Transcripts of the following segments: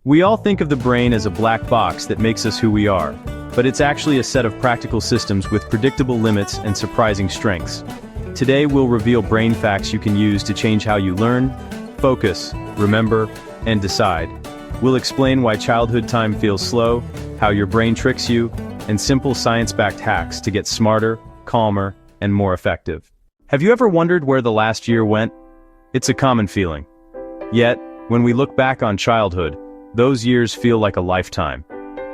We all think of the brain as a black box that makes us who we are, but it's actually a set of practical systems with predictable limits and surprising strengths. Today we'll reveal brain facts you can use to change how you learn, focus, remember, and decide. We'll explain why childhood time feels slow, how your brain tricks you, and simple science-backed hacks to get smarter, calmer, and more effective. Have you ever wondered where the last year went? It's a common feeling. Yet, when we look back on childhood, those years feel like a lifetime.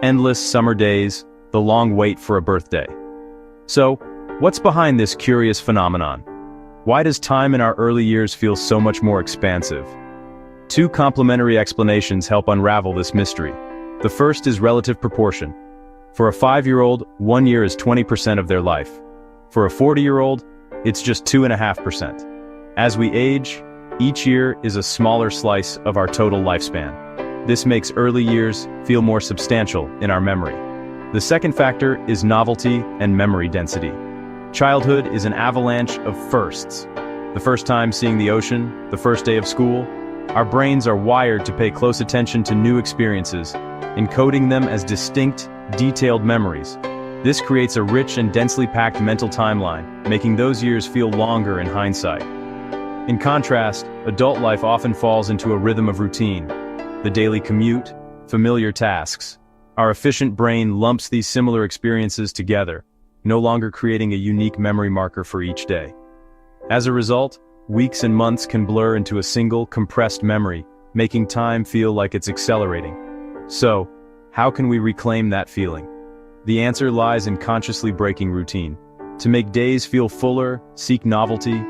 Endless summer days, the long wait for a birthday. So, what's behind this curious phenomenon? Why does time in our early years feel so much more expansive? Two complementary explanations help unravel this mystery. The first is relative proportion. For a 5-year-old, 1 year is 20% of their life. For a 40-year-old, it's just 2.5%. As we age, each year is a smaller slice of our total lifespan. This makes early years feel more substantial in our memory. The second factor is novelty and memory density. Childhood is an avalanche of firsts. The first time seeing the ocean, the first day of school. Our brains are wired to pay close attention to new experiences, encoding them as distinct, detailed memories. This creates a rich and densely packed mental timeline, making those years feel longer in hindsight. In contrast, adult life often falls into a rhythm of routine. The daily commute, familiar tasks. Our efficient brain lumps these similar experiences together, no longer creating a unique memory marker for each day. As a result, weeks and months can blur into a single, compressed memory, making time feel like it's accelerating. So, how can we reclaim that feeling? The answer lies in consciously breaking routine. To make days feel fuller, seek novelty.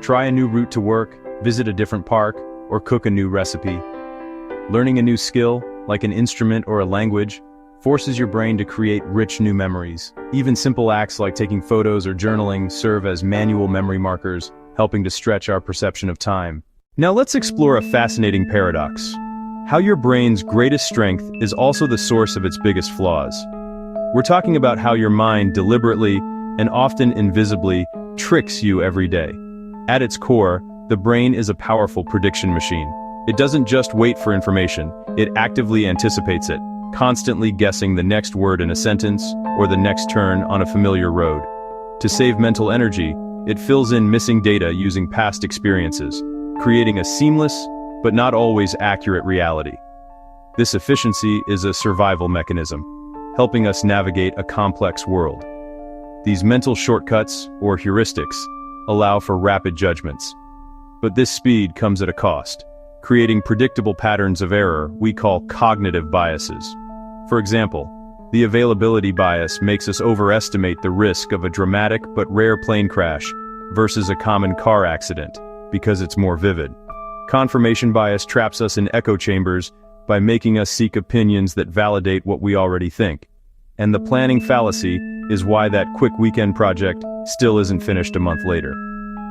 Try a new route to work, visit a different park, or cook a new recipe. Learning a new skill, like an instrument or a language, forces your brain to create rich new memories. Even simple acts like taking photos or journaling serve as manual memory markers, helping to stretch our perception of time. Now let's explore a fascinating paradox. How your brain's greatest strength is also the source of its biggest flaws. We're talking about how your mind deliberately, and often invisibly, tricks you every day. At its core, the brain is a powerful prediction machine. It doesn't just wait for information, it actively anticipates it, constantly guessing the next word in a sentence or the next turn on a familiar road. To save mental energy, it fills in missing data using past experiences, creating a seamless, but not always accurate reality. This efficiency is a survival mechanism, helping us navigate a complex world. These mental shortcuts, or heuristics, allow for rapid judgments. But this speed comes at a cost, creating predictable patterns of error we call cognitive biases. For example, the availability bias makes us overestimate the risk of a dramatic but rare plane crash versus a common car accident, because it's more vivid. Confirmation bias traps us in echo chambers by making us seek opinions that validate what we already think. And the planning fallacy is why that quick weekend project still isn't finished a month later.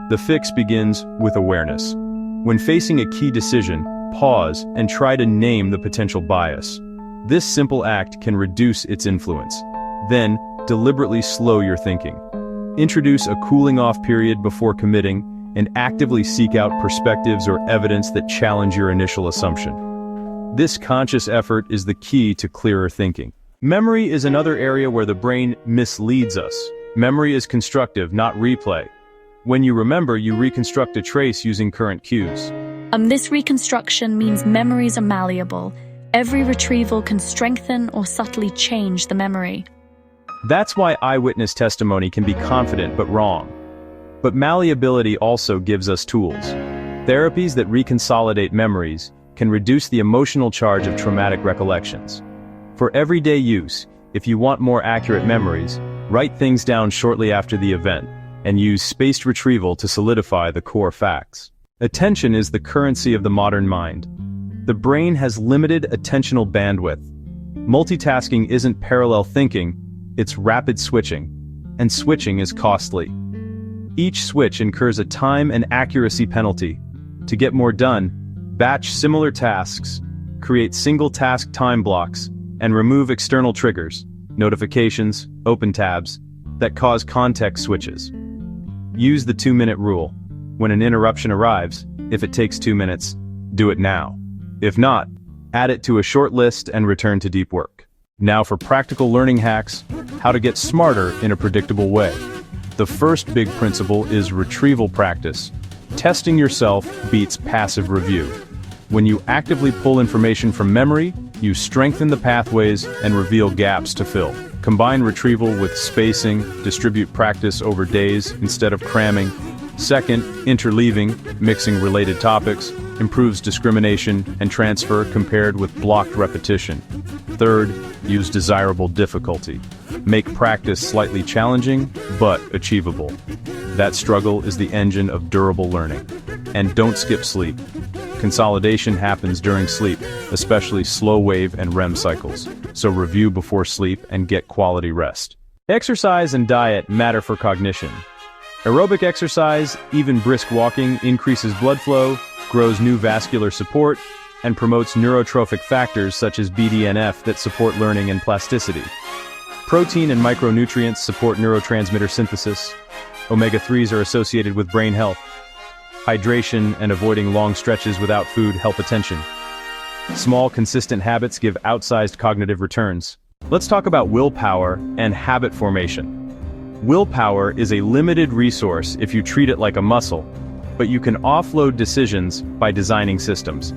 The fix begins with awareness. When facing a key decision, pause and try to name the potential bias. This simple act can reduce its influence. Then, deliberately slow your thinking. Introduce a cooling-off period before committing, and actively seek out perspectives or evidence that challenge your initial assumption. This conscious effort is the key to clearer thinking. Memory is another area where the brain misleads us. Memory is constructive, not replay. When you remember, you reconstruct a trace using current cues. This reconstruction means memories are malleable. Every retrieval can strengthen or subtly change the memory. That's why eyewitness testimony can be confident but wrong. But malleability also gives us tools. Therapies that reconsolidate memories can reduce the emotional charge of traumatic recollections. For everyday use, if you want more accurate memories, write things down shortly after the event, and use spaced retrieval to solidify the core facts. Attention is the currency of the modern mind. The brain has limited attentional bandwidth. Multitasking isn't parallel thinking, it's rapid switching, and switching is costly. Each switch incurs a time and accuracy penalty. To get more done, batch similar tasks, create single task time blocks, and remove external triggers, notifications, open tabs, that cause context switches. Use the 2-minute rule. When an interruption arrives, if it takes 2 minutes, do it now. If not, Add it to a short list and return to deep work. Now for practical learning hacks, how to get smarter in a predictable way. The first big principle is retrieval practice. Testing yourself beats passive review. When you actively pull information from memory, you strengthen the pathways and reveal gaps to fill. Combine retrieval with spacing, distribute practice over days instead of cramming. Second, interleaving, mixing related topics, improves discrimination and transfer compared with blocked repetition. Third, use desirable difficulty. Make practice slightly challenging, but achievable. That struggle is the engine of durable learning. And don't skip sleep. Consolidation happens during sleep, especially slow wave and REM cycles. So review before sleep and get quality rest. Exercise and diet matter for cognition. Aerobic exercise, even brisk walking, increases blood flow, grows new vascular support, and promotes neurotrophic factors such as BDNF that support learning and plasticity. Protein and micronutrients support neurotransmitter synthesis. Omega-3s are associated with brain health. Hydration and avoiding long stretches without food help attention. Small, consistent habits give outsized cognitive returns. Let's talk about willpower and habit formation. Willpower is a limited resource if you treat it like a muscle, but you can offload decisions by designing systems.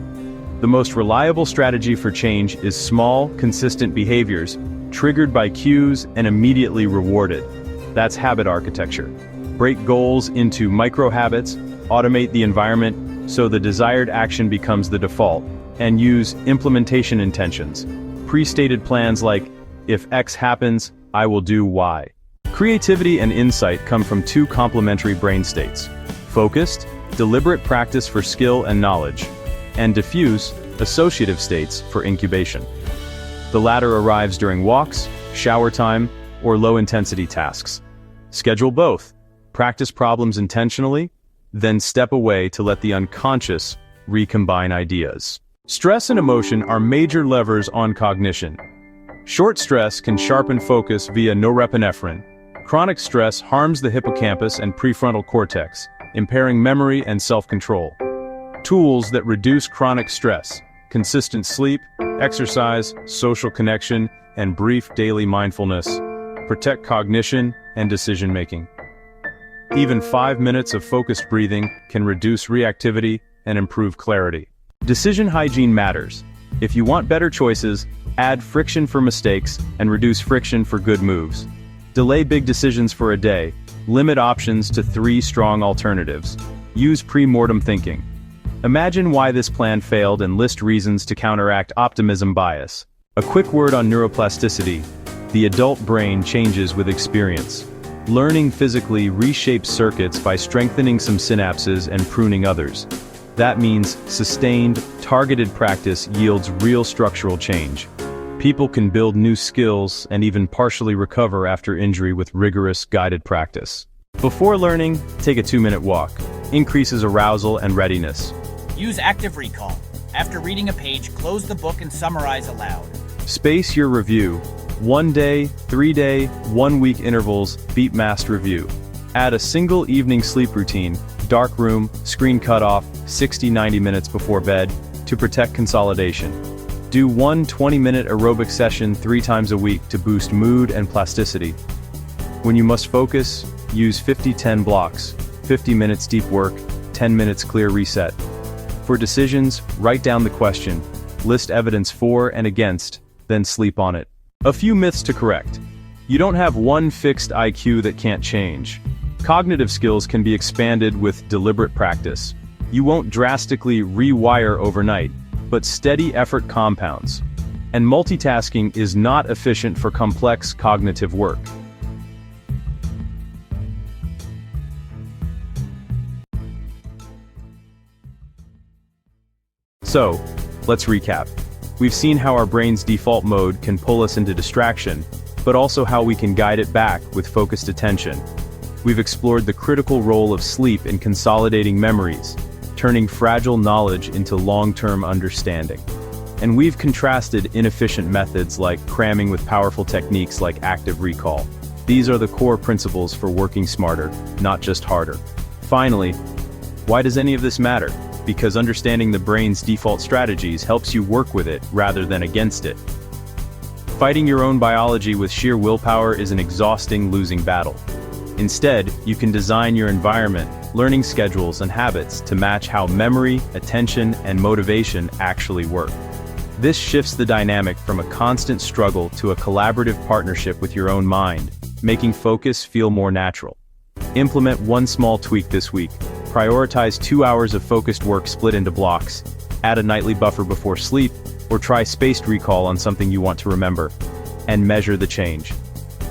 The most reliable strategy for change is small, consistent behaviors, triggered by cues and immediately rewarded. That's habit architecture. Break goals into micro-habits, automate the environment so the desired action becomes the default, and use implementation intentions. Pre-stated plans like, if X happens, I will do Y. Creativity and insight come from two complementary brain states: focused, deliberate practice for skill and knowledge, and diffuse, associative states for incubation. The latter arrives during walks, shower time, or low-intensity tasks. Schedule both. Practice problems intentionally, then step away to let the unconscious recombine ideas. Stress and emotion are major levers on cognition. Short stress can sharpen focus via norepinephrine. Chronic stress harms the hippocampus and prefrontal cortex, impairing memory and self-control. Tools that reduce chronic stress: consistent sleep, exercise, social connection, and brief daily mindfulness protect cognition and decision-making. Even 5 minutes of focused breathing can reduce reactivity and improve clarity. Decision hygiene matters. If you want better choices, add friction for mistakes and reduce friction for good moves. Delay big decisions for a day. Limit options to 3 strong alternatives. Use pre-mortem thinking. Imagine why this plan failed and list reasons to counteract optimism bias. A quick word on neuroplasticity. The adult brain changes with experience. Learning physically reshapes circuits by strengthening some synapses and pruning others. That means sustained, targeted practice yields real structural change. People can build new skills and even partially recover after injury with rigorous, guided practice. Before learning, take a 2-minute walk. Increases arousal and readiness. Use active recall. After reading a page, close the book and summarize aloud. Space your review. 1 day, 3 day, 1 week intervals beat massed review. Add a single evening sleep routine, dark room, screen cutoff, 60-90 minutes before bed, to protect consolidation. Do 1 20-minute aerobic session 3 times a week to boost mood and plasticity. When you must focus, use 50-10 blocks, 50 minutes deep work, 10 minutes clear reset. For decisions, write down the question, list evidence for and against, then sleep on it. A few myths to correct. You don't have one fixed IQ that can't change. Cognitive skills can be expanded with deliberate practice. You won't drastically rewire overnight, but steady effort compounds. And multitasking is not efficient for complex cognitive work. So, let's recap. We've seen how our brain's default mode can pull us into distraction, but also how we can guide it back with focused attention. We've explored the critical role of sleep in consolidating memories, turning fragile knowledge into long-term understanding. And we've contrasted inefficient methods like cramming with powerful techniques like active recall. These are the core principles for working smarter, not just harder. Finally, why does any of this matter? because understanding the brain's default strategies helps you work with it rather than against it. Fighting your own biology with sheer willpower is an exhausting, losing battle. Instead, you can design your environment, learning schedules, and habits to match how memory, attention, and motivation actually work. This shifts the dynamic from a constant struggle to a collaborative partnership with your own mind, making focus feel more natural. Implement one small tweak this week. Prioritize 2 hours of focused work split into blocks, add a nightly buffer before sleep, or try spaced recall on something you want to remember, and measure the change.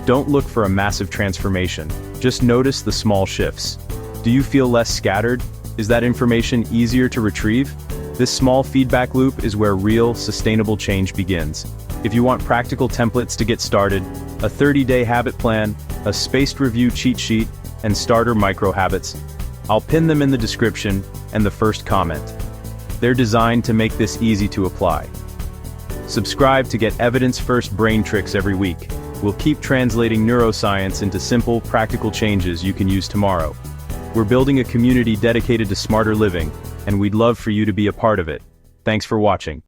Don't look for a massive transformation, just notice the small shifts. Do you feel less scattered? Is that information easier to retrieve? This small feedback loop is where real, sustainable change begins. If you want practical templates to get started, a 30-day habit plan, a spaced review cheat sheet, and starter micro habits, I'll pin them in the description and the first comment. They're designed to make this easy to apply. Subscribe to get evidence-first brain tricks every week. We'll keep translating neuroscience into simple, practical changes you can use tomorrow. We're building a community dedicated to smarter living, and we'd love for you to be a part of it. Thanks for watching.